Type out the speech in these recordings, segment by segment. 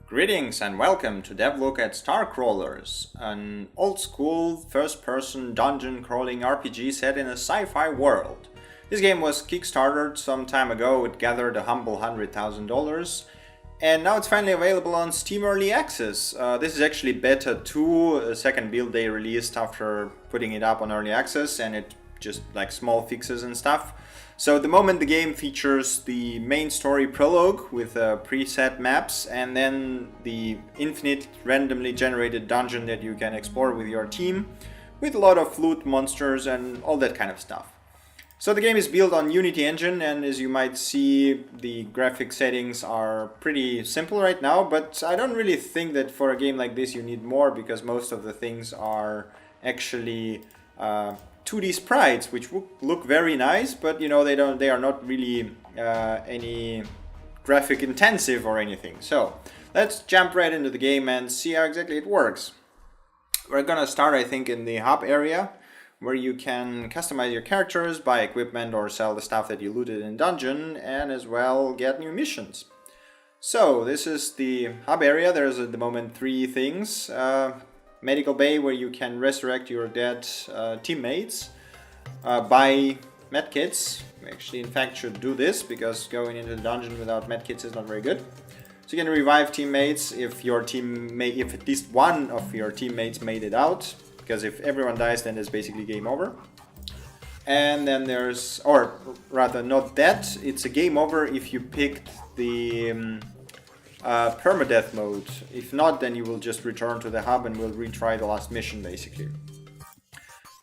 Greetings and welcome to DevLook at StarCrawlers, an old-school first-person dungeon crawling RPG set in a sci-fi world. This game was kickstarted some time ago. It gathered a humble $100,000, and now it's finally available on Steam Early Access. This is actually Beta 2, a second build they released after putting it up on Early Access, and it just like small fixes and stuff. So at the moment the game features the main story prologue with preset maps and then the infinite randomly generated dungeon that you can explore with your team with a lot of loot, monsters and all that kind of stuff. So the game is built on Unity engine, and as you might see the graphic settings are pretty simple right now, but I don't really think that for a game like this you need more, because most of the things are actually 2D sprites, which look very nice, but you know they are not really any graphic intensive or anything. So let's jump right into the game and see how exactly it works. We're gonna start, I think, in the hub area, where you can customize your characters, buy equipment or sell the stuff that you looted in dungeon, and as well get new missions. So this is the hub area. There's at the moment 3 things. Medical bay, where you can resurrect your dead teammates, buy medkits. We actually in fact should do this, because going into the dungeon without medkits is not very good. So you can revive teammates if if at least one of your teammates made it out, because if everyone dies then it's basically game over. And then there's, or rather not that, it's a game over if you picked the permadeath mode. If not, then you will just return to the hub and will retry the last mission basically.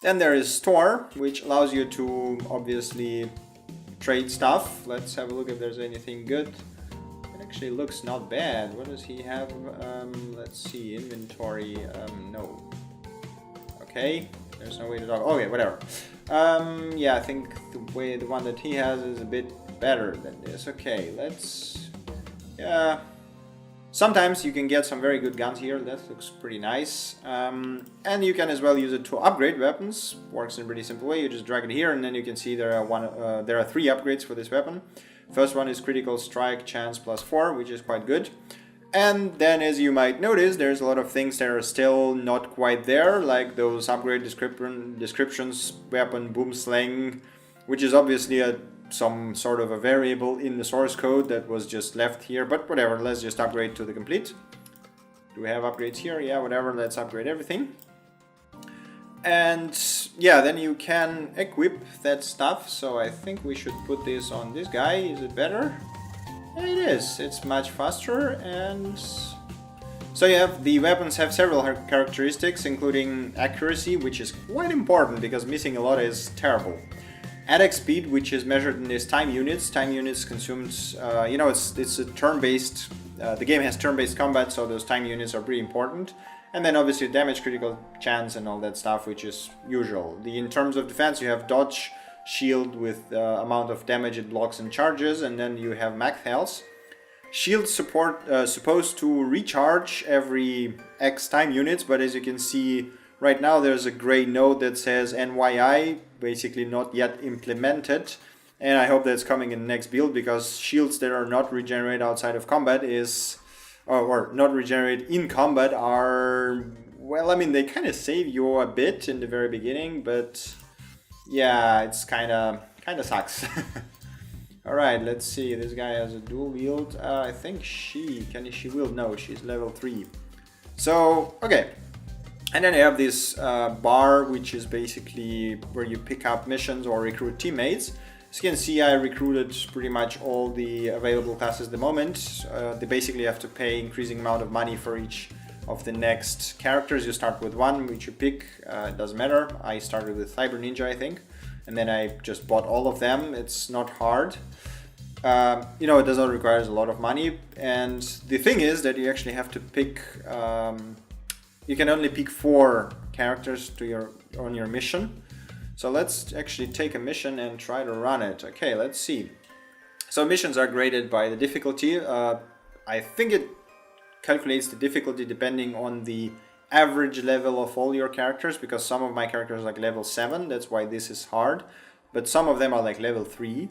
Then there is store, which allows you to obviously trade stuff. Let's have a look if there's anything good. It actually looks not bad. What does he have? Let's see, inventory, no. Okay, there's no way to talk. Okay, whatever. Yeah, I think the one that he has is a bit better than this. Okay, let's, yeah. Sometimes you can get some very good guns here. That looks pretty nice. And you can as well use it to upgrade weapons. Works in a pretty simple way. You just drag it here, and then you can see there are 3 upgrades for this weapon. First one is critical strike chance +4, which is quite good. And then, as you might notice, there's a lot of things that are still not quite there, like those upgrade descriptions, weapon boom slang, which is obviously some sort of a variable in the source code that was just left here, but whatever, let's just upgrade to the complete. Do we have upgrades here? Yeah, whatever, let's upgrade everything. And yeah, then you can equip that stuff, so I think we should put this on this guy. Is it better? It is. It's much faster. And so you have, the weapons have several characteristics, including accuracy, which is quite important because missing a lot is terrible. Attack speed, which is measured in these time units. Time units consumed, you know, it's a turn-based, the game has turn-based combat, so those time units are pretty important. And then obviously damage, critical chance and all that stuff, which is usual. In terms of defense, you have dodge, shield with amount of damage it blocks and charges, and then you have max health. Shield support supposed to recharge every X time units, but as you can see right now there's a gray note that says NYI, basically not yet implemented, and I hope that's coming in the next build, because shields that are not regenerated outside of combat or not regenerated in combat are, well, I mean, they kind of save you a bit in the very beginning, but yeah, it's kind of sucks. Alright, let's see, this guy has a dual wield. I think she will, no, she's level 3. So, okay. And then you have this bar, which is basically where you pick up missions or recruit teammates. As you can see, I recruited pretty much all the available classes at the moment. They basically have to pay increasing amount of money for each of the next characters. You start with one, which you pick, it doesn't matter. I started with Cyber Ninja, I think, and then I just bought all of them. It's not hard. You know, it does not require a lot of money, and the thing is that you actually have to pick, you can only pick 4 characters on your mission. So let's actually take a mission and try to run it. Okay, let's see. So missions are graded by the difficulty. I think it calculates the difficulty depending on the average level of all your characters, because some of my characters are like level 7, that's why this is hard. but some of them are like level 3.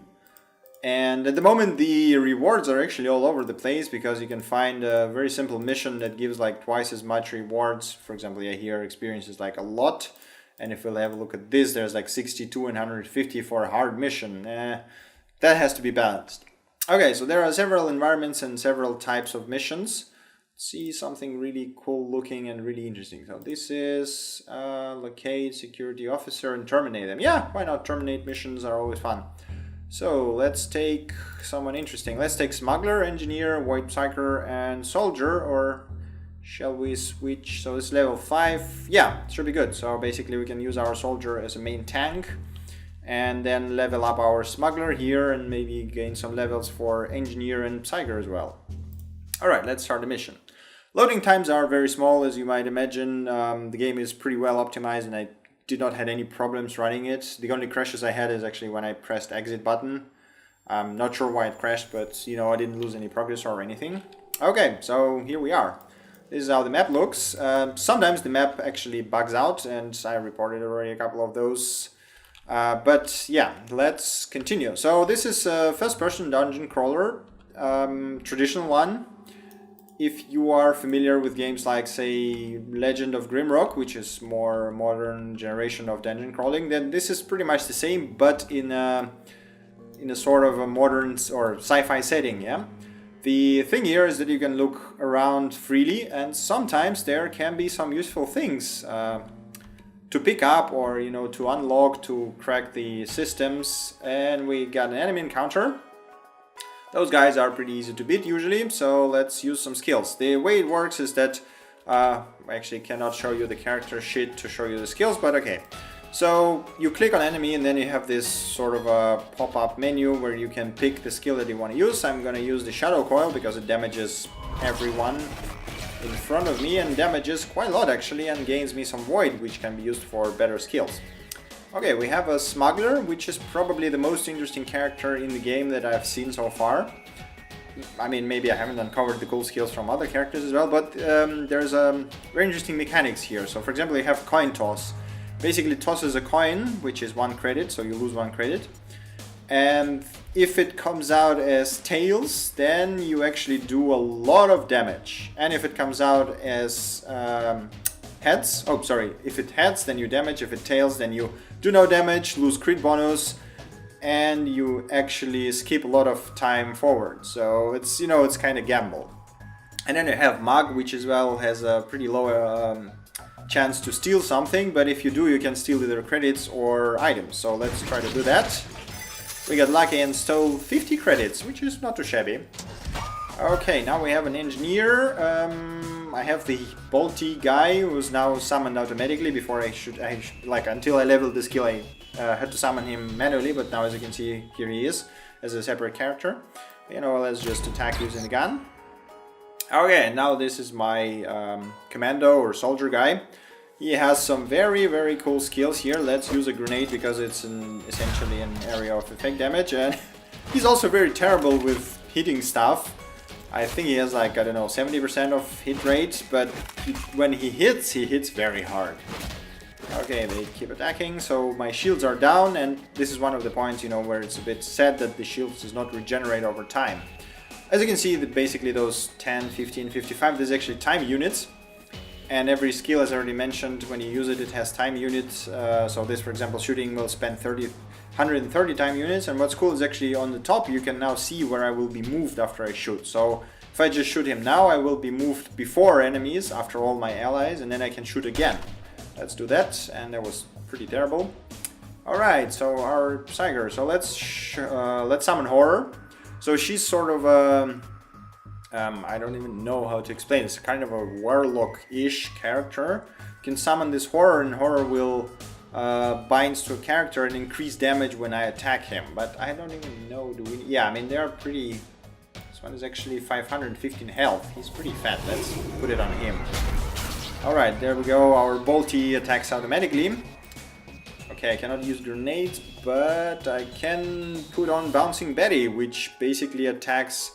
And at the moment the rewards are actually all over the place, because you can find a very simple mission that gives like twice as much rewards. For example, yeah, here experience is like a lot. And if we'll have a look at this, there's like 62 and 150 for a hard mission. That has to be balanced. Okay, so there are several environments and several types of missions. Let's see something really cool looking and really interesting. So this is locate security officer and terminate them. Yeah, why not? Terminate missions are always fun. So let's take someone interesting. Let's take smuggler, engineer, white psyker, and soldier. Or shall we switch? So it's level 5. Yeah, it should be good. So basically we can use our soldier as a main tank, and then level up our smuggler here, and maybe gain some levels for engineer and psyker as well. Alright, let's start the mission. Loading times are very small, as you might imagine. The game is pretty well optimized, and I did not have any problems running it. The only crashes I had is actually when I pressed exit button. I'm not sure why it crashed, but you know, I didn't lose any progress or anything. Okay, so here we are. This is how the map looks. Sometimes the map actually bugs out, and I reported already a couple of those. But yeah, let's continue. So this is a first-person dungeon crawler, traditional one. If you are familiar with games like, say, Legend of Grimrock, which is more modern generation of dungeon crawling, then this is pretty much the same, but in a sort of a modern or sci-fi setting. Yeah. The thing here is that you can look around freely, and sometimes there can be some useful things to pick up, or you know, to unlock, to crack the systems. And we got an enemy encounter. Those guys are pretty easy to beat usually, so let's use some skills. The way it works is that I actually cannot show you the character sheet to show you the skills, but okay. So you click on enemy, and then you have this sort of a pop-up menu where you can pick the skill that you want to use. I'm going to use the shadow coil because it damages everyone in front of me, and damages quite a lot actually, and gains me some void, which can be used for better skills. Okay, we have a smuggler, which is probably the most interesting character in the game that I've seen so far. I mean, maybe I haven't uncovered the cool skills from other characters as well, but there's very interesting mechanics here. So for example, you have coin toss. Basically tosses a coin, which is 1 credit, so you lose 1 credit. And if it comes out as tails, then you actually do a lot of damage. And if it comes out as heads, oh sorry, if it heads, then you damage. If it tails, then you do no damage, lose crit bonus, and you actually skip a lot of time forward. So it's, you know, it's kind of gamble. And then you have mug, which as well has a pretty low chance to steal something, but if you do, you can steal either credits or items. So let's try to do that. We got lucky and stole 50 credits, which is not too shabby. Okay, now we have an engineer. I have the bolty guy who's now summoned automatically. Before like until I leveled the skill, I had to summon him manually, but now as you can see, here he is as a separate character. You know, let's just attack using the gun. Okay, now this is my commando or soldier guy. He has some very, very cool skills here. Let's use a grenade because it's essentially an area of effect damage. And he's also very terrible with hitting stuff. I think he has like, I don't know, 70% of hit rate, but when he hits very hard. Okay, they keep attacking, so my shields are down, and this is one of the points, you know, where it's a bit sad that the shields does not regenerate over time. As you can see, basically those 10, 15, 55, there's actually time units. And every skill, as I already mentioned, when you use it, it has time units. So this, for example, shooting will spend 130 time units. And what's cool is actually on the top, you can now see where I will be moved after I shoot. So if I just shoot him now, I will be moved before enemies, after all my allies, and then I can shoot again. Let's do that, and that was pretty terrible. Alright, so our Psyker. So let's summon Horror. So she's sort of I don't even know how to explain. It's kind of a warlock-ish character. You can summon this Horror, and Horror will binds to a character and increase damage when I attack him. But I don't even know. Yeah, I mean, they're pretty. This one is actually 515 health. He's pretty fat. Let's put it on him. Alright, there we go. Our bolty attacks automatically. Okay, I cannot use grenades, but I can put on Bouncing Betty, which basically attacks.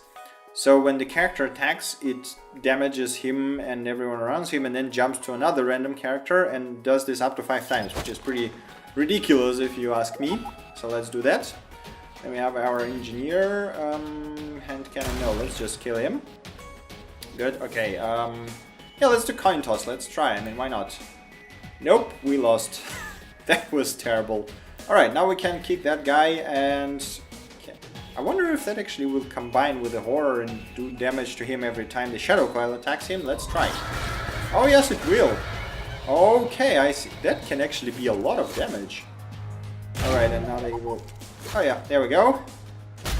So when the character attacks, it damages him and everyone around him, and then jumps to another random character and does this up to 5 times, which is pretty ridiculous if you ask me. So let's do that. Then we have our engineer, hand cannon. No, let's just kill him. Good. Okay. Yeah, let's do coin toss. Let's try. I mean, why not? Nope, we lost. That was terrible. All right, now we can kick that guy, and I wonder if that actually will combine with the horror and do damage to him every time the shadow coil attacks him. Let's try. Oh yes, it will. Okay, I see. That can actually be a lot of damage. All right, and now they will. Oh yeah, there we go.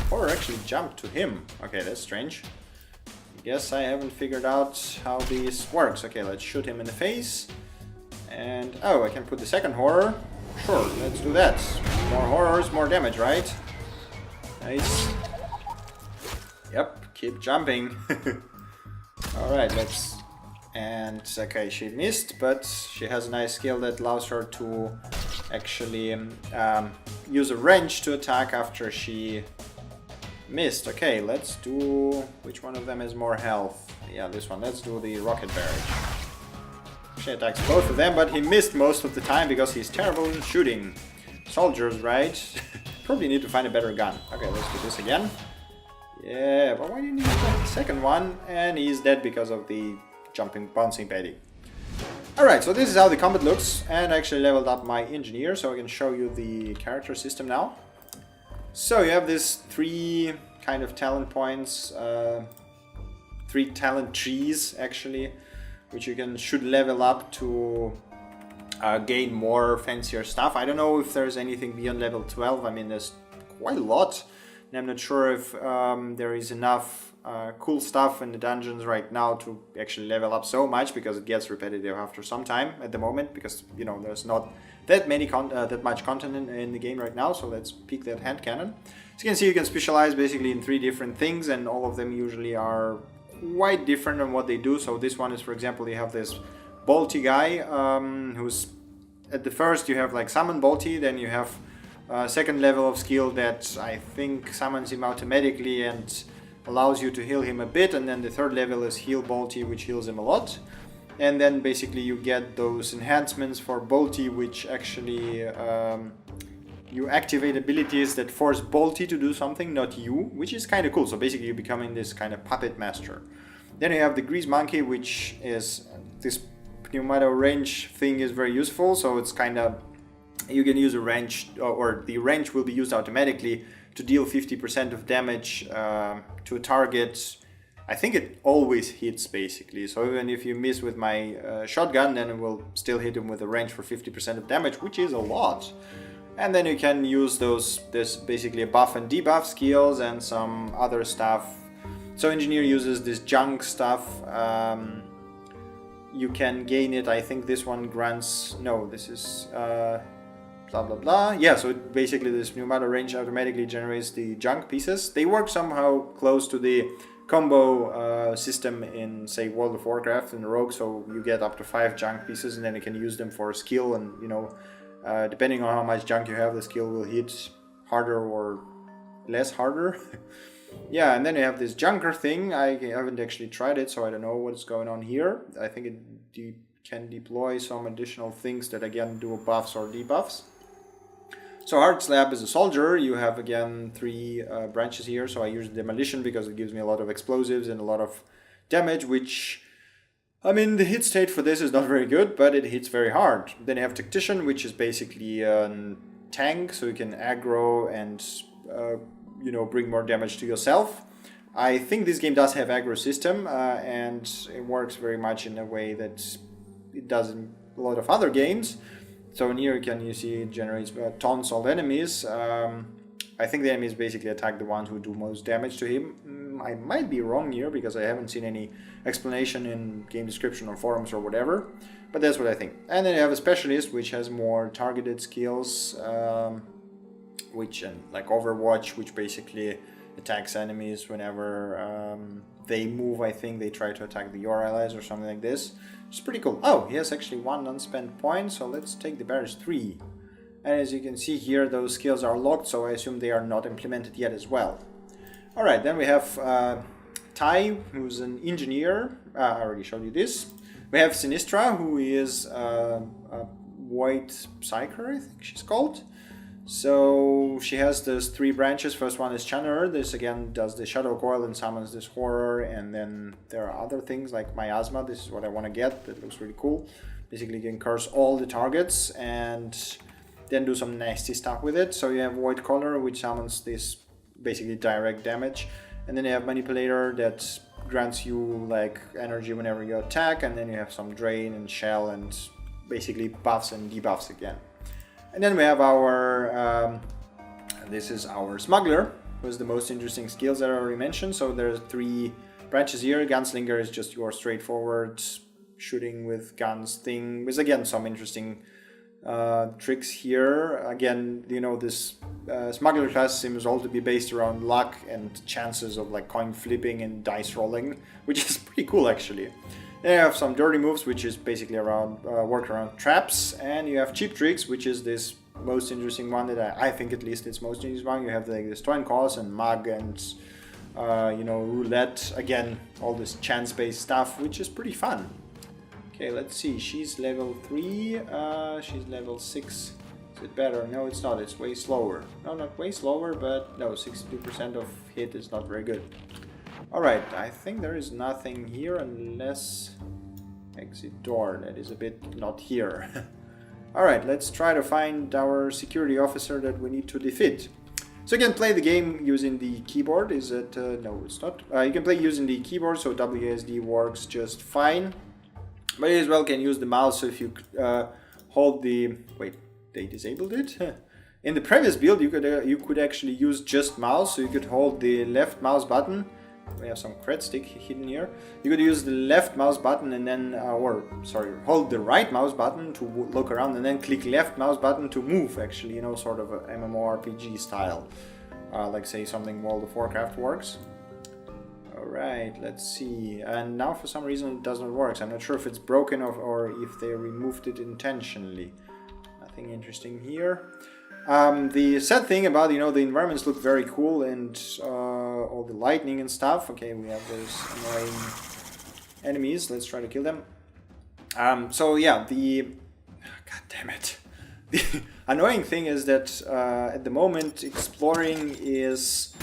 Horror actually jumped to him. Okay, that's strange. I guess I haven't figured out how this works. Okay, let's shoot him in the face. And oh, I can put the second horror. Sure, let's do that. More horrors, more damage, right? Nice. Yep, keep jumping. Alright, let's... And okay, she missed, but she has a nice skill that allows her to actually use a wrench to attack after she missed. Okay, let's do... Which one of them has more health? Yeah, this one. Let's do the rocket barrage. She attacks both of them, but he missed most of the time because he's terrible in shooting. Soldiers, right? Probably need to find a better gun. Okay, let's do this again. Yeah, but why didn't he get the second one? And he's dead because of the jumping, bouncing Betty. Alright, so this is how the combat looks. And I actually leveled up my engineer, so I can show you the character system now. So you have these three kind of talent points. Three talent trees, actually, which you should level up to gain more fancier stuff. I don't know if there's anything beyond level 12. I mean, there's quite a lot. And I'm not sure if there is enough cool stuff in the dungeons right now to actually level up so much, because it gets repetitive after some time at the moment, because, you know, there's not that much content in the game right now. So let's pick that hand cannon. As you can see, you can specialize basically in 3 different things, and all of them usually are quite different on what they do. So this one is, for example, you have this bolty guy who's at the first you have like summon bolty, then you have a second level of skill that I think summons him automatically and allows you to heal him a bit, and then the third level is heal bolty, which heals him a lot. And then basically you get those enhancements for bolty, which actually you activate abilities that force bolty to do something, not you, which is kind of cool. So basically you're becoming this kind of puppet master. Then you have the grease monkey, which is this pneumato wrench thing is very useful. So it's kind of, you can use a wrench, or the wrench will be used automatically to deal 50% of damage to a target. I think it always hits basically. So even if you miss with my shotgun, then it will still hit him with a wrench for 50% of damage, which is a lot. And then you can use this basically a buff and debuff skills and some other stuff. So engineer uses this junk stuff. You can gain it. I think this one grants, no, this is blah blah blah. Yeah, so basically this pneumato range automatically generates the junk pieces. They work somehow close to the combo system in, say, World of Warcraft and Rogue. So you get up to 5 junk pieces, and then you can use them for skill, and you know, depending on how much junk you have, the skill will hit harder or less harder. Yeah, and then you have this junker thing. I haven't actually tried it, so I don't know what's going on here. I think it can deploy some additional things that again do buffs or debuffs. So Hard Slab is a soldier. You have again 3 branches here. So I use demolition because it gives me a lot of explosives and a lot of damage, which, I mean, the hit state for this is not very good, but it hits very hard. Then you have Tactician, which is basically a tank, so you can aggro and you know, bring more damage to yourself. I think this game does have aggro system, and it works very much in a way that it does in a lot of other games. So in here you see it generates taunts all enemies. I think the enemies basically attack the ones who do most damage to him. I might be wrong here because I haven't seen any explanation in game description or forums or whatever, but that's what I think. And then you have a specialist, which has more targeted skills, which, and like Overwatch, which basically attacks enemies whenever they move. I think they try to attack your allies or something like this. It's pretty cool. Oh, he has actually 1 unspent point, so let's take the barrage 3. And as you can see here, those skills are locked, so I assume they are not implemented yet as well. Alright, then we have Tai, who's an engineer. I already showed you this. We have Sinistra, who is a white psyker, I think she's called. So she has those 3 branches. First one is Channeler. This again does the Shadow Coil and summons this horror. And then there are other things like Miasma. This is what I want to get. That looks really cool. Basically you can curse all the targets and then do some nasty stuff with it. So you have Void Color, which summons this basically direct damage. And then you have Manipulator that grants you like energy whenever you attack. And then you have some Drain and Shell and basically buffs and debuffs again. And then we have our, this is our Smuggler, who is the most interesting skills that I already mentioned. So there's 3 branches here. Gunslinger is just your straightforward shooting with guns thing, with again some interesting tricks here. Again, you know, this Smuggler class seems all to be based around luck and chances of like coin flipping and dice rolling, which is pretty cool actually. Then you have some dirty moves, which is basically around work around traps, and you have cheap tricks, which is this most interesting one that I think at least it's most interesting one. You have like this Twin Cause and Mug and you know, Roulette. Again, all this chance-based stuff, which is pretty fun. Okay, let's see. She's level 3. She's level 6. Is it better? No, it's not. It's way slower. No, not way slower, but no, 62% of hit is not very good. Alright, I think there is nothing here unless exit door. That is a bit not here. Alright, let's try to find our security officer that we need to defeat. So you can play the game using the keyboard. Is it? No, it's not. You can play using the keyboard, so WSD works just fine. But you as well can use the mouse, so if you hold the... Wait, they disabled it? In the previous build you could actually use just mouse, so you could hold the left mouse button. We have some cred stick hidden here. You could use the left mouse button and then, hold the right mouse button to look around and then click left mouse button to move, actually, you know, sort of a MMORPG style. Like say something World of Warcraft works. Alright, let's see. And now for some reason it doesn't work. So I'm not sure if it's broken or if they removed it intentionally. Nothing interesting here. The sad thing about, you know, the environments look very cool and all the lightning and stuff. Okay, we have those annoying enemies. Let's try to kill them. So yeah, God damn it. The annoying thing is that at the moment exploring is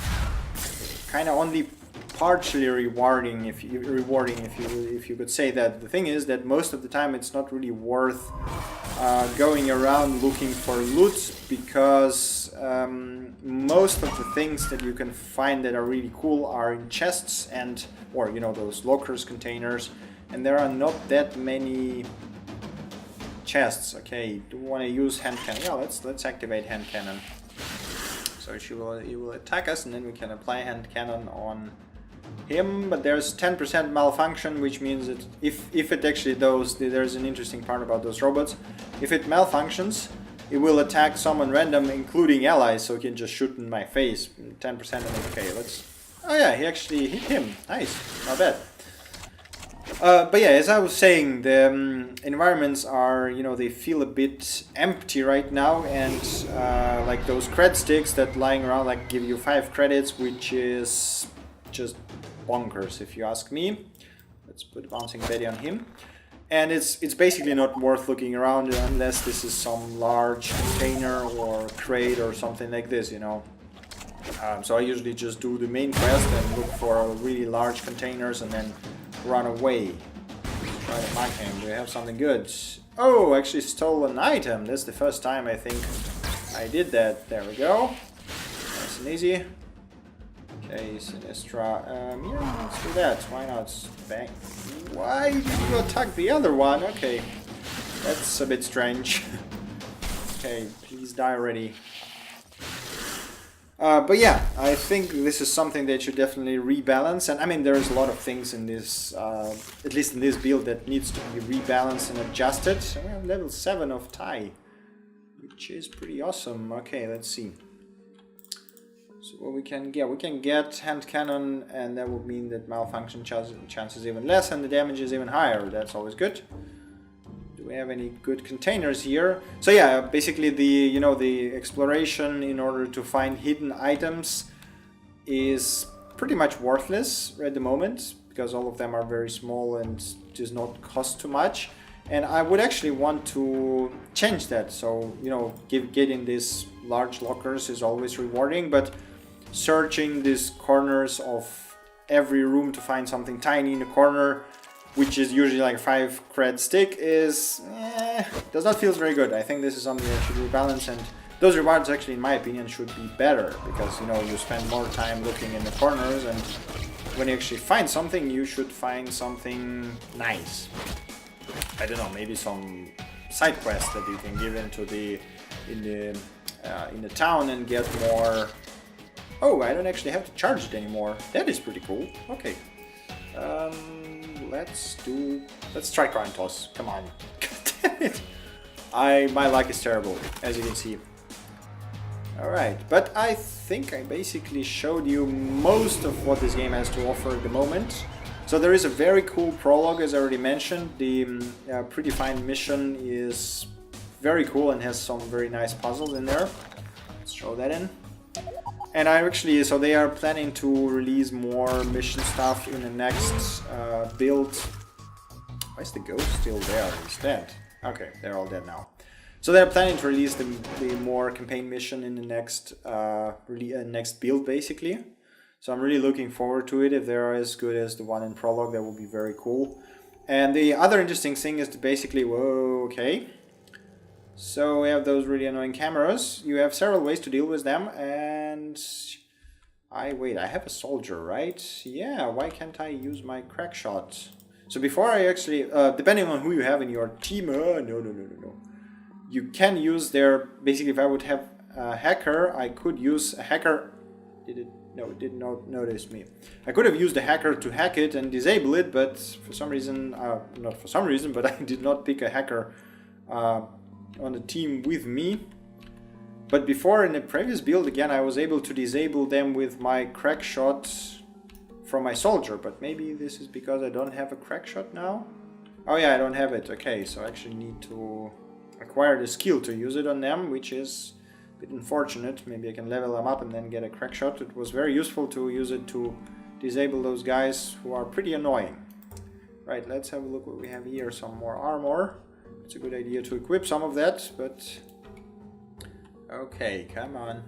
kind of only partially rewarding, if you could say that. The thing is that most of the time it's not really worth going around looking for loot, because most of the things that you can find that are really cool are in chests or you know, those lockers, containers, and there are not that many chests. Okay, do we want to use hand cannon? Yeah, let's activate hand cannon. So he will attack us, and then we can apply hand cannon on him, but there's 10% malfunction, which means that if it actually does, there's an interesting part about those robots. If it malfunctions, it will attack someone random, including allies, so it can just shoot in my face. 10% and okay, oh yeah, he actually hit him. Nice, not bad. But yeah, as I was saying, the environments are, you know, they feel a bit empty right now, and like those cred sticks that lying around like give you 5 credits, which is just bonkers if you ask me. Let's put Bouncing Betty on him. And it's basically not worth looking around unless this is some large container or crate or something like this, you know. So I usually just do the main quest and look for really large containers and then run away. Try to mine him. Do we have something good? Oh, actually stole an item. That's the first time I think I did that. There we go. Nice and easy. Okay, Sinistra. Yeah, let's do that. Why not? Bang. Why did you attack the other one? Okay, that's a bit strange. Okay, please die already. But yeah, I think this is something that should definitely rebalance. And I mean, there's a lot of things in this, at least in this build, that needs to be rebalanced and adjusted. So we have level 7 of Thai, which is pretty awesome. Okay, let's see. So what we can get hand cannon, and that would mean that malfunction chance is even less and the damage is even higher. That's always good. Do we have any good containers here? So yeah, basically the exploration in order to find hidden items is pretty much worthless at the moment, because all of them are very small and does not cost too much. And I would actually want to change that. So, you know, getting these large lockers is always rewarding, but searching these corners of every room to find something tiny in the corner, which is usually like 5 cred stick, is does not feel very good. I think this is something that should rebalance, and those rewards actually, in my opinion, should be better, because, you know, you spend more time looking in the corners, and when you actually find something, you should find something nice. I don't know, maybe some side quests that you can give in the town and get more. Oh, I don't actually have to charge it anymore. That is pretty cool. Okay. Let's try coin toss. Come on. God damn it. My luck is terrible, as you can see. Alright, but I think I basically showed you most of what this game has to offer at the moment. So there is a very cool prologue, as I already mentioned. The predefined mission is very cool and has some very nice puzzles in there. Let's throw that in. And so they are planning to release more mission stuff in the next build. Why is the ghost still there instead? Okay, they're all dead now. So they're planning to release the more campaign mission in the next build, basically. So I'm really looking forward to it. If they're as good as the one in prologue, that will be very cool. And the other interesting thing is to basically, whoa, okay. So we have those really annoying cameras. You have several ways to deal with them, and I have a soldier, right? Yeah, why can't I use my crack shot? So before I actually, depending on who you have in your team, no. You can use basically if I would have a hacker, I could use a hacker. No, it did not notice me. I could have used a hacker to hack it and disable it, but for some reason, but I did not pick a hacker on the team with me. But before, in the previous build, again, I was able to disable them with my crack shot from my soldier, but maybe this is because I don't have a crack shot now? Oh yeah, I don't have it. Okay, so I actually need to acquire the skill to use it on them, which is a bit unfortunate. Maybe I can level them up and then get a crack shot. It was very useful to use it to disable those guys who are pretty annoying. Right, let's have a look what we have here. Some more armor. It's a good idea to equip some of that, but okay, come on.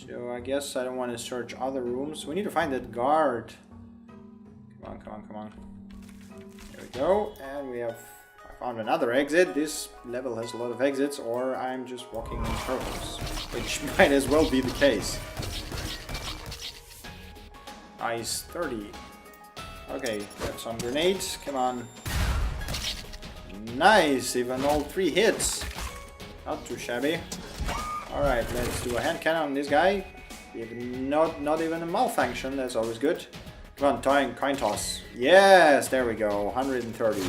So I guess I don't want to search other rooms. We need to find that guard. Come on. There we go, and I found another exit. This level has a lot of exits, or I'm just walking in circles, which might as well be the case. Nice, 30. Okay, have some grenades, come on. Nice, even all 3 hits. Not too shabby. Alright, let's do a hand cannon on this guy. Not even a malfunction, that's always good. Come on, coin toss. Yes, there we go, 130.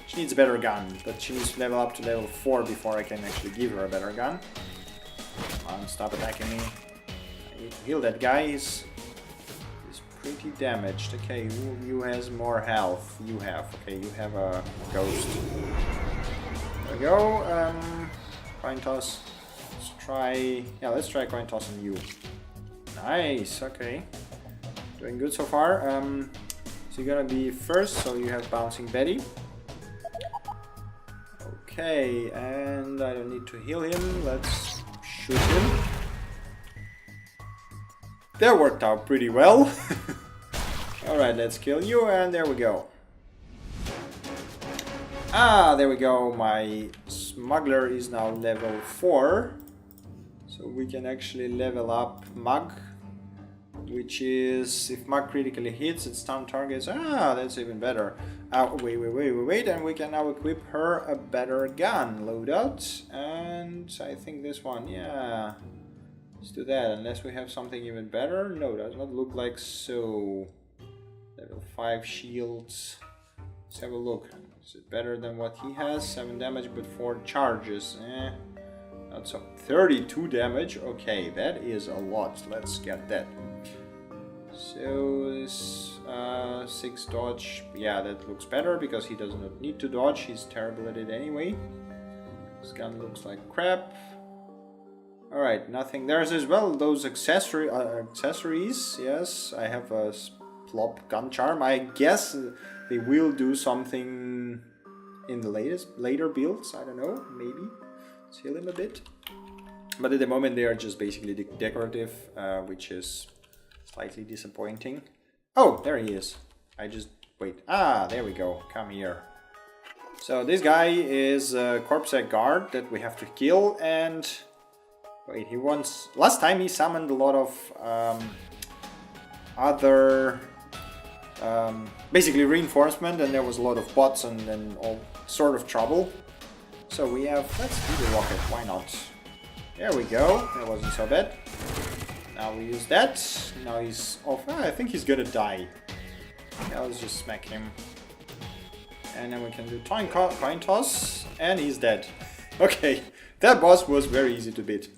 She needs a better gun, but she needs to level up to level 4 before I can actually give her a better gun. Come on, stop attacking me. I need to heal that guy, he's pretty damaged. Okay, who has more health? You have. Okay, you have a ghost. There we go. Coin toss. Let's try coin toss on you. Nice, okay. Doing good so far. So you're gonna be first, so you have bouncing Betty. Okay, and I don't need to heal him. Let's shoot him. That worked out pretty well. Alright, let's kill you, and there we go. There we go. My smuggler is now level 4. So we can actually level up Mug, which is, if Mug critically hits, it stun targets. That's even better. Wait, and we can now equip her a better gun. Loadout, and I think this one, yeah. Let's do that, unless we have something even better. No, does not look like so. Level 5 shields. Let's have a look. Is it better than what he has? 7 damage, but 4 charges. Not so. 32 damage. Okay, that is a lot. Let's get that. So this 6 dodge. Yeah, that looks better because he does not need to dodge. He's terrible at it anyway. This gun looks like crap. Alright, nothing. There's as well those accessories. Yes, I have a plop gun charm. I guess they will do something in the later builds. I don't know, maybe let's heal him a bit. But at the moment they are just basically decorative, which is slightly disappointing. Oh, there he is. I just wait. Ah, there we go. Come here. So this guy is a corpsec guard that we have to kill, and wait, he wants. Last time he summoned a lot of other basically reinforcement, and there was a lot of bots and all sort of trouble. So we have. Let's do the rocket. Why not? There we go. That wasn't so bad. Now we use that. Now he's off. Ah, I think he's gonna die. Yeah, let's just smack him. And then we can do coin toss. And he's dead. Okay, that boss was very easy to beat.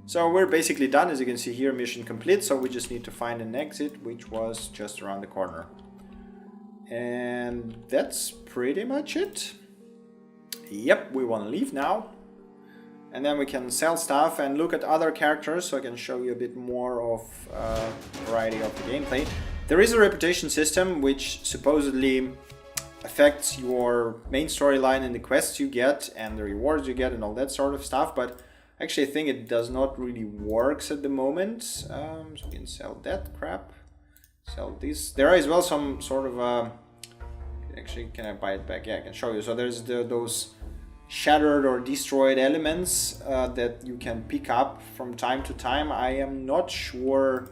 So we're basically done. As you can see here, mission complete. So we just need to find an exit, which was just around the corner. And that's pretty much it. Yep, we want to leave now. And then we can sell stuff and look at other characters, so I can show you a bit more of variety of the gameplay. There is a reputation system which supposedly affects your main storyline and the quests you get and the rewards you get and all that sort of stuff, but actually I think it does not really works at the moment. So we can sell that crap, sell this. There are as well some sort of actually, can I buy it back? Yeah, I can show you. So there's those shattered or destroyed elements that you can pick up from time to time. I am not sure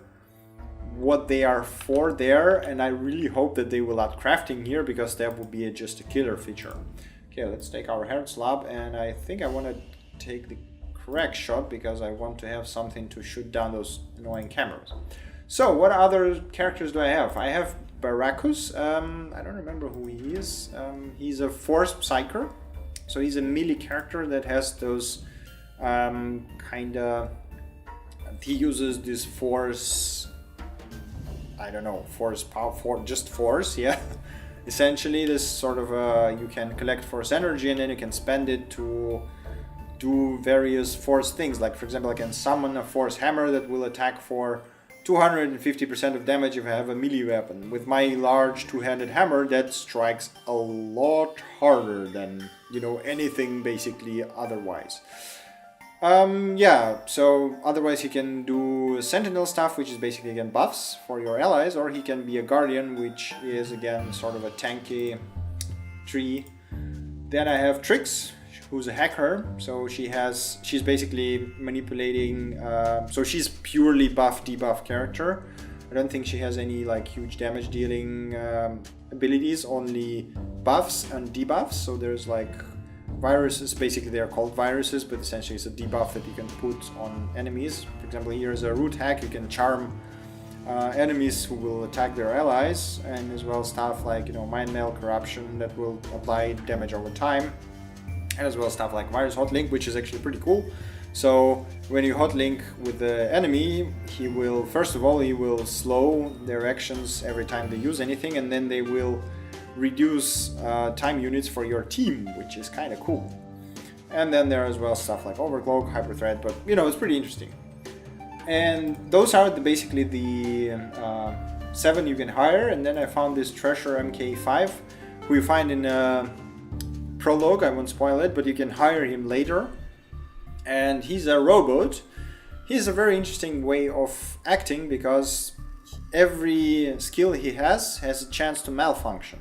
what they are for there, and I really hope that they will add crafting here, because that would be just a killer feature. Okay, let's take our heart slab, and I think I want to take the correct shot because I want to have something to shoot down those annoying cameras. So what other characters do I have? I have Baracus. I don't remember who he is. He's a force psyker. So he's a melee character that has those kinda. He uses this force. I don't know, force power, just force, yeah. Essentially, this sort of you can collect force energy and then you can spend it to do various force things. Like for example, I can summon a force hammer that will attack for 250% of damage if I have a melee weapon. With my large two-handed hammer, that strikes a lot harder than, you know, anything basically otherwise. Yeah, so otherwise he can do sentinel stuff, which is basically again buffs for your allies, or he can be a guardian, which is again sort of a tanky tree. Then I have Trix, who's a hacker, so she's basically manipulating, so she's purely buff debuff character. I don't think she has any like huge damage dealing abilities, only buffs and debuffs. So there's like viruses, basically they're called viruses, but essentially it's a debuff that you can put on enemies. For example, here's a root hack, you can charm enemies who will attack their allies, and as well stuff like, you know, mind mail corruption that will apply damage over time. And as well stuff like virus hotlink, which is actually pretty cool. So when you hotlink with the enemy, he will, first of all, he will slow their actions every time they use anything, and then they will reduce time units for your team, which is kind of cool. And then there are as well stuff like overclock, hyperthread, but you know, it's pretty interesting. And those are basically the 7 you can hire. And then I found this Treasure MK5, who you find in prologue. I won't spoil it, but you can hire him later. And he's a robot. He's a very interesting way of acting, because every skill he has a chance to malfunction.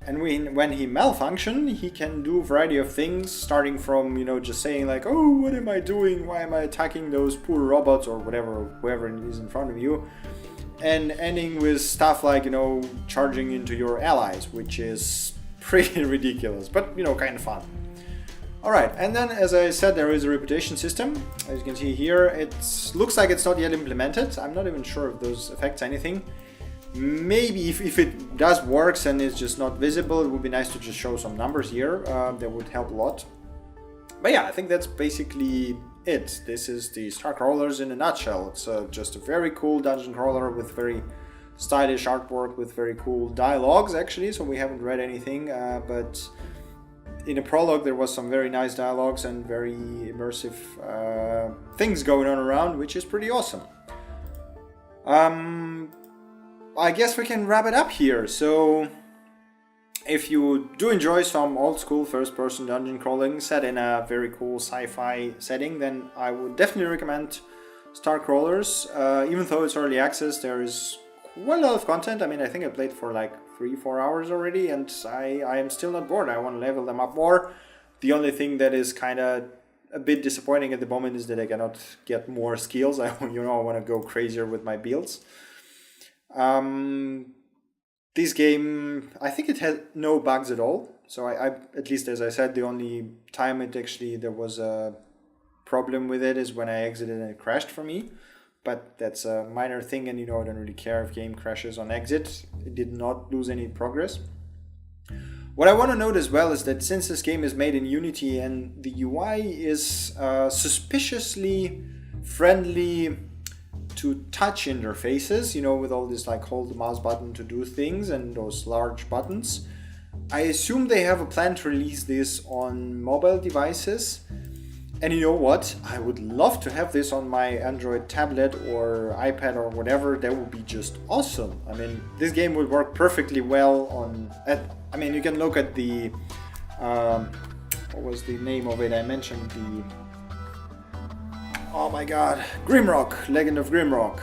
And when he malfunctions, he can do a variety of things, starting from, you know, just saying like, oh, what am I doing? Why am I attacking those poor robots or whatever, whoever is in front of you? And ending with stuff like, you know, charging into your allies, which is pretty ridiculous, but, you know, kind of fun. Alright, and then as I said, there is a reputation system. As you can see here, it looks like it's not yet implemented. I'm not even sure if those affects anything. Maybe if it does works and it's just not visible, it would be nice to just show some numbers here. That would help a lot. But yeah, I think that's basically it. This is the StarCrawlers in a nutshell. It's just a very cool dungeon crawler with very stylish artwork, with very cool dialogues actually, so we haven't read anything, but in a prologue there was some very nice dialogues and very immersive things going on around, which is pretty awesome. I guess we can wrap it up here. So If you do enjoy some old school first person dungeon crawling set in a very cool sci-fi setting, then I would definitely recommend StarCrawlers. Even though it's early access, there is quite a lot of content. I mean, I think I played for like 3-4 hours already, and I am still not bored. I want to level them up more. The only thing that is kind of a bit disappointing at the moment is that I cannot get more skills. I want to go crazier with my builds. This game, I think it had no bugs at all. So I at least as I said, the only time there was a problem with it is when I exited and it crashed for me. But that's a minor thing, and I don't really care if game crashes on exit. It did not lose any progress. What I want to note as well is that since this game is made in Unity and the UI is suspiciously friendly to touch interfaces, with all this like hold the mouse button to do things and those large buttons, I assume they have a plan to release this on mobile devices. And you know what? I would love to have this on my Android tablet or iPad or whatever. That would be just awesome. I mean, this game would work perfectly well on... you can look at the... what was the name of it? I mentioned the... Oh my god. Grimrock. Legend of Grimrock.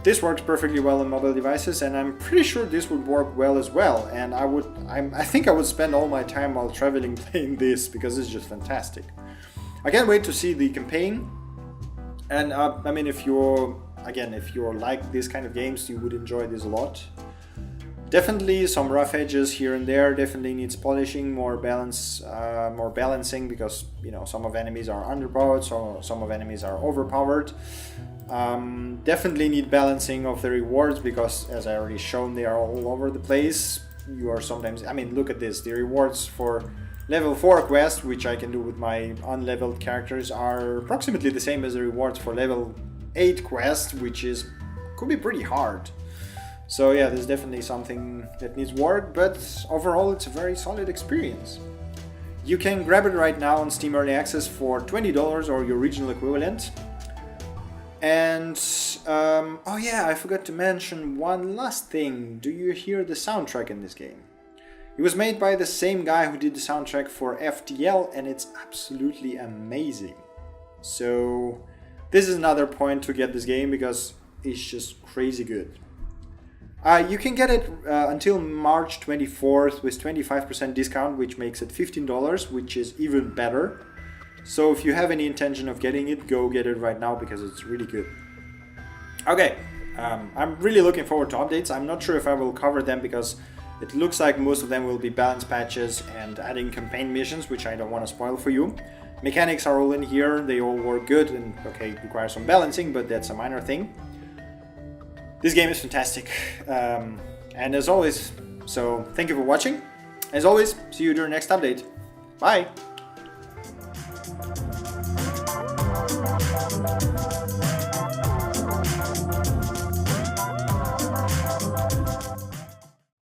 This works perfectly well on mobile devices, and I'm pretty sure this would work well as well. And I think I would spend all my time while traveling playing this, because it's just fantastic. I can't wait to see the campaign, and if you like this kind of games, you would enjoy this a lot. Definitely some rough edges here and there, definitely needs polishing, more balancing, because some of enemies are underpowered, so some of enemies are overpowered. Definitely need balancing of the rewards, because as I already shown, they are all over the place. You are sometimes, look at this, the rewards for Level 4 quest, which I can do with my unleveled characters, are approximately the same as the rewards for level 8 quest, which could be pretty hard. So yeah, there's definitely something that needs work, but overall it's a very solid experience. You can grab it right now on Steam Early Access for $20 or your regional equivalent. And, oh yeah, I forgot to mention one last thing. Do you hear the soundtrack in this game? It was made by the same guy who did the soundtrack for FTL, and it's absolutely amazing. So this is another point to get this game, because it's just crazy good. You can get it until March 24th with 25% discount, which makes it $15, which is even better. So if you have any intention of getting it, go get it right now, because it's really good. Okay, I'm really looking forward to updates. I'm not sure if I will cover them, because it looks like most of them will be balance patches and adding campaign missions, which I don't want to spoil for you. Mechanics are all in here, they all work good, and okay, require some balancing, but that's a minor thing. This game is fantastic, and as always, so thank you for watching. As always, see you during next update. Bye!